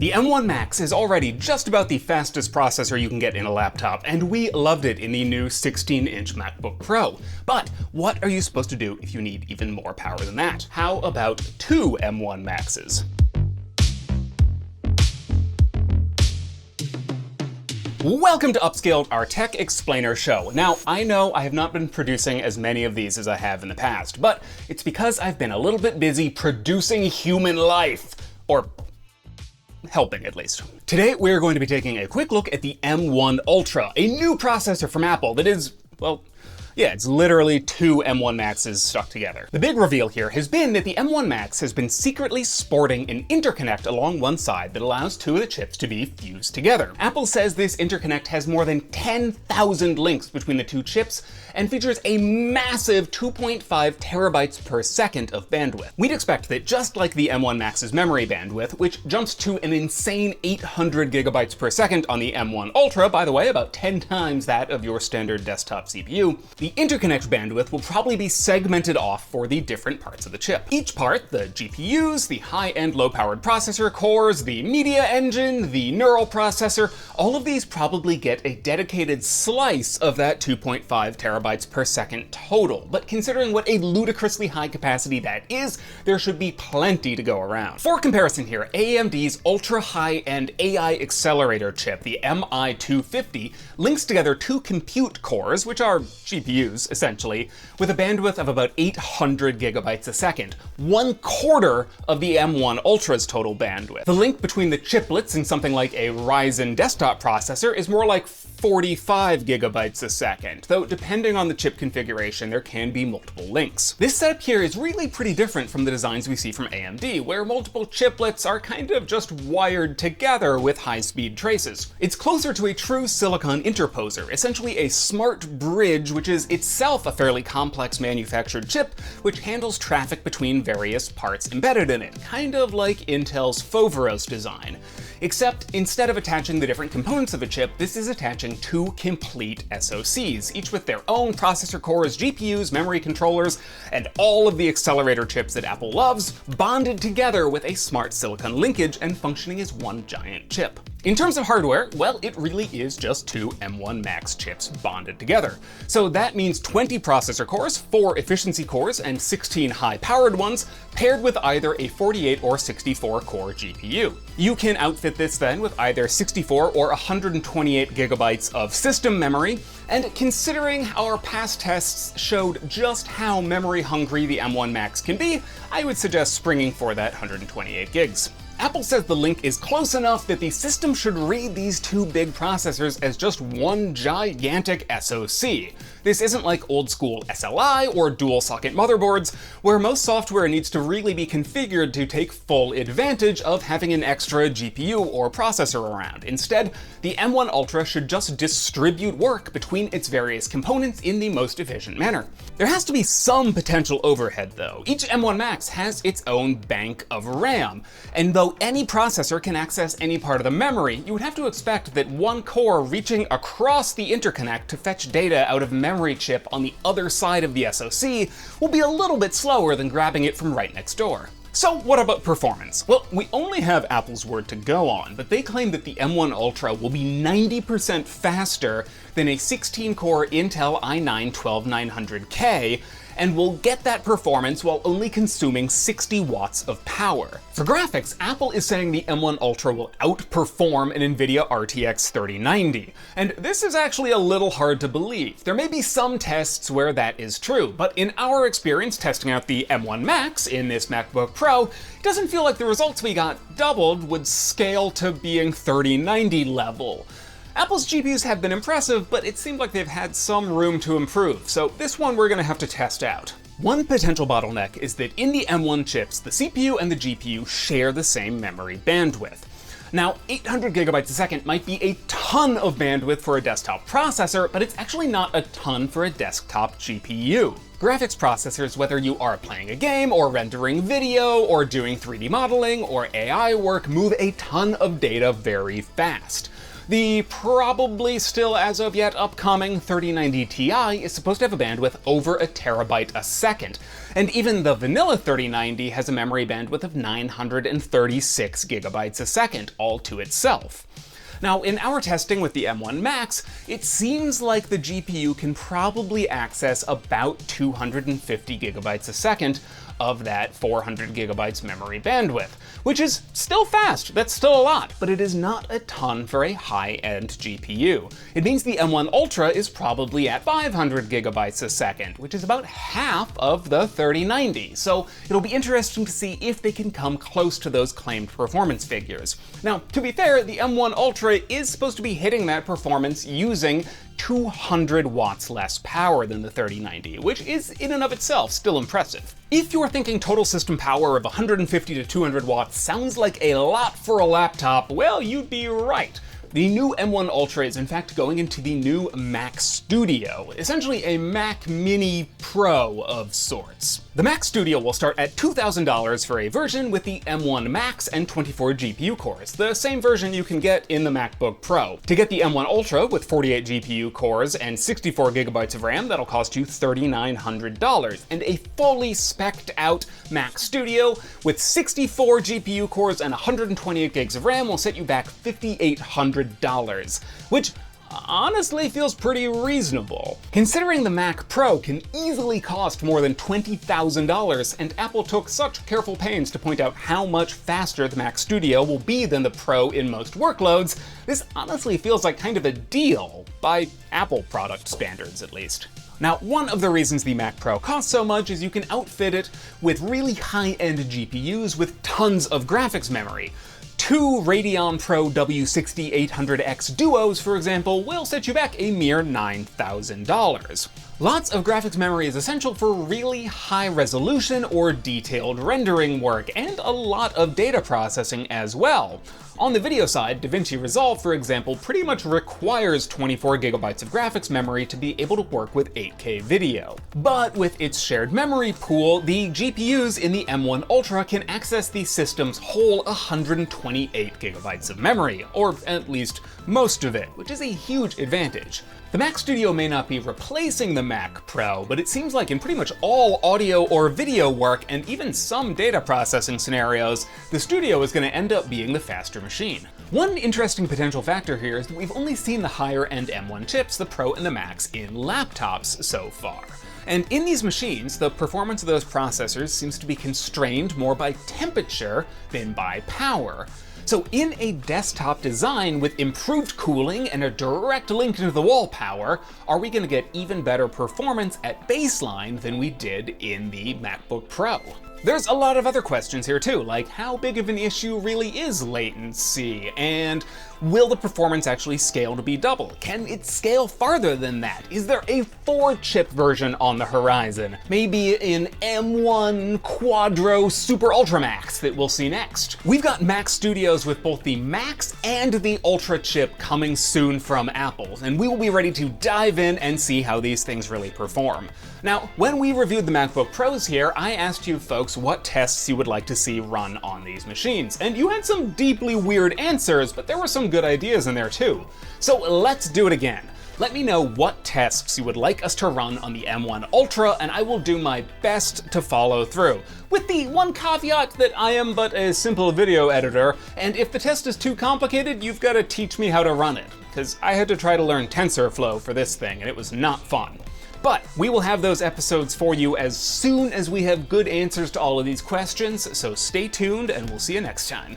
The M1 Max is already just about the fastest processor you can get in a laptop, and we loved it in the new 16-inch MacBook Pro. But what are you supposed to do if you need even more power than that? How about two M1 Maxes? Welcome to Upscaled, our tech explainer show. Now, I know I have not been producing as many of these as I have in the past, but it's because I've been a little bit busy producing human life. Or helping, at least. Today, we're going to be taking a quick look at the M1 Ultra, a new processor from Apple that is, well, yeah, it's literally two M1 Maxes stuck together. The big reveal here has been that the M1 Max has been secretly sporting an interconnect along one side that allows two of the chips to be fused together. Apple says this interconnect has more than 10,000 links between the two chips and features a massive 2.5 terabytes per second of bandwidth. We'd expect that just like the M1 Max's memory bandwidth, which jumps to an insane 800 gigabytes per second on the M1 Ultra, by the way, about 10 times that of your standard desktop CPU, the interconnect bandwidth will probably be segmented off for the different parts of the chip. Each part, the GPUs, the high-end low-powered processor cores, the media engine, the neural processor, all of these probably get a dedicated slice of that 2.5 terabytes per second total. But considering what a ludicrously high capacity that is, there should be plenty to go around. For comparison here, AMD's ultra-high-end AI accelerator chip, the MI250, links together two compute cores, which are GPUs, essentially, with a bandwidth of about 800 gigabytes a second, 1/4 of the M1 Ultra's total bandwidth. The link between the chiplets in something like a Ryzen desktop processor is more like 45 gigabytes a second, though depending on the chip configuration, there can be multiple links. This setup here is really pretty different from the designs we see from AMD, where multiple chiplets are kind of just wired together with high-speed traces. It's closer to a true silicon interposer, essentially a smart bridge which is itself a fairly complex manufactured chip which handles traffic between various parts embedded in it, kind of like Intel's Foveros design. Except instead of attaching the different components of a chip, this is attaching two complete SoCs, each with their own processor cores, GPUs, memory controllers, and all of the accelerator chips that Apple loves, bonded together with a smart silicon linkage and functioning as one giant chip. In terms of hardware, well, it really is just two M1 Max chips bonded together. So that means 20 processor cores, 4 efficiency cores, and 16 high-powered ones, paired with either a 48 or 64 core GPU. You can outfit this then with either 64 or 128 gigabytes of system memory, and considering our past tests showed just how memory hungry the M1 Max can be, I would suggest springing for that 128 gigs. Apple says the link is close enough that the system should read these two big processors as just one gigantic SoC. This isn't like old school SLI or dual socket motherboards, where most software needs to really be configured to take full advantage of having an extra GPU or processor around. Instead, the M1 Ultra should just distribute work between its various components in the most efficient manner. There has to be some potential overhead though. Each M1 Max has its own bank of RAM, and though any processor can access any part of the memory, you would have to expect that one core reaching across the interconnect to fetch data out of memory chip on the other side of the SoC will be a little bit slower than grabbing it from right next door. So what about performance? Well, we only have Apple's word to go on, but they claim that the M1 Ultra will be 90% faster than a 16-core Intel i9-12900K, and will get that performance while only consuming 60 watts of power. For graphics, Apple is saying the M1 Ultra will outperform an NVIDIA RTX 3090, and this is actually a little hard to believe. There may be some tests where that is true, but in our experience testing out the M1 Max in this MacBook Pro, it doesn't feel like the results we got doubled would scale to being 3090 level. Apple's GPUs have been impressive, but it seemed like they've had some room to improve, so this one we're gonna have to test out. One potential bottleneck is that in the M1 chips, the CPU and the GPU share the same memory bandwidth. Now, 800 gigabytes a second might be a ton of bandwidth for a desktop processor, but it's actually not a ton for a desktop GPU. Graphics processors, whether you are playing a game or rendering video or doing 3D modeling or AI work, move a ton of data very fast. The probably still as of yet upcoming 3090 Ti is supposed to have a bandwidth over a terabyte a second, and even the vanilla 3090 has a memory bandwidth of 936 gigabytes a second, all to itself. Now, in our testing with the M1 Max, it seems like the GPU can probably access about 250 gigabytes a second of that 400 gigabytes memory bandwidth, which is still fast, that's still a lot, but it is not a ton for a high-end GPU. It means the M1 Ultra is probably at 500 gigabytes a second, which is about half of the 3090, so it'll be interesting to see if they can come close to those claimed performance figures. Now, to be fair, the M1 Ultra is supposed to be hitting that performance using 200 watts less power than the 3090, which is in and of itself still impressive. If you're thinking total system power of 150 to 200 watts sounds like a lot for a laptop, well, you'd be right. The new M1 Ultra is in fact going into the new Mac Studio, essentially a Mac Mini Pro of sorts. The Mac Studio will start at $2,000 for a version with the M1 Max and 24 GPU cores, the same version you can get in the MacBook Pro. To get the M1 Ultra with 48 GPU cores and 64 gigabytes of RAM, that'll cost you $3,900, and a fully spec'd out Mac Studio with 64 GPU cores and 128 gigs of RAM will set you back $5,800, which honestly feels pretty reasonable. Considering the Mac Pro can easily cost more than $20,000, and Apple took such careful pains to point out how much faster the Mac Studio will be than the Pro in most workloads, this honestly feels like kind of a deal, by Apple product standards at least. Now, one of the reasons the Mac Pro costs so much is you can outfit it with really high-end GPUs with tons of graphics memory. Two Radeon Pro W60-800X Duos, for example, will set you back a mere $9,000. Lots of graphics memory is essential for really high resolution or detailed rendering work, and a lot of data processing as well. On the video side, DaVinci Resolve, for example, pretty much requires 24 gigabytes of graphics memory to be able to work with 8K video. But with its shared memory pool, the GPUs in the M1 Ultra can access the system's whole 128 gigabytes of memory, or at least most of it, which is a huge advantage. The Mac Studio may not be replacing the Mac Pro, but it seems like in pretty much all audio or video work, and even some data processing scenarios, the Studio is going to end up being the faster machine. One interesting potential factor here is that we've only seen the higher-end M1 chips, the Pro and the Max, in laptops so far. And in these machines, the performance of those processors seems to be constrained more by temperature than by power. So in a desktop design with improved cooling and a direct link into the wall power, are we going to get even better performance at baseline than we did in the MacBook Pro? There's a lot of other questions here too, like how big of an issue really is latency, and will the performance actually scale to be double? Can it scale farther than that? Is there a 4-chip version on the horizon? Maybe an M1 Quadro Super Ultra Max that we'll see next. We've got Mac Studios with both the Max and the Ultra chip coming soon from Apple, and we will be ready to dive in and see how these things really perform. Now, when we reviewed the MacBook Pros here, I asked you folks what tests you would like to see run on these machines, and you had some deeply weird answers, but there were some good ideas in there too. So let's do it again. Let me know what tests you would like us to run on the M1 Ultra, and I will do my best to follow through. With the one caveat that I am but a simple video editor, and if the test is too complicated, you've got to teach me how to run it, because I had to try to learn TensorFlow for this thing, and it was not fun. But we will have those episodes for you as soon as we have good answers to all of these questions, so stay tuned and we'll see you next time.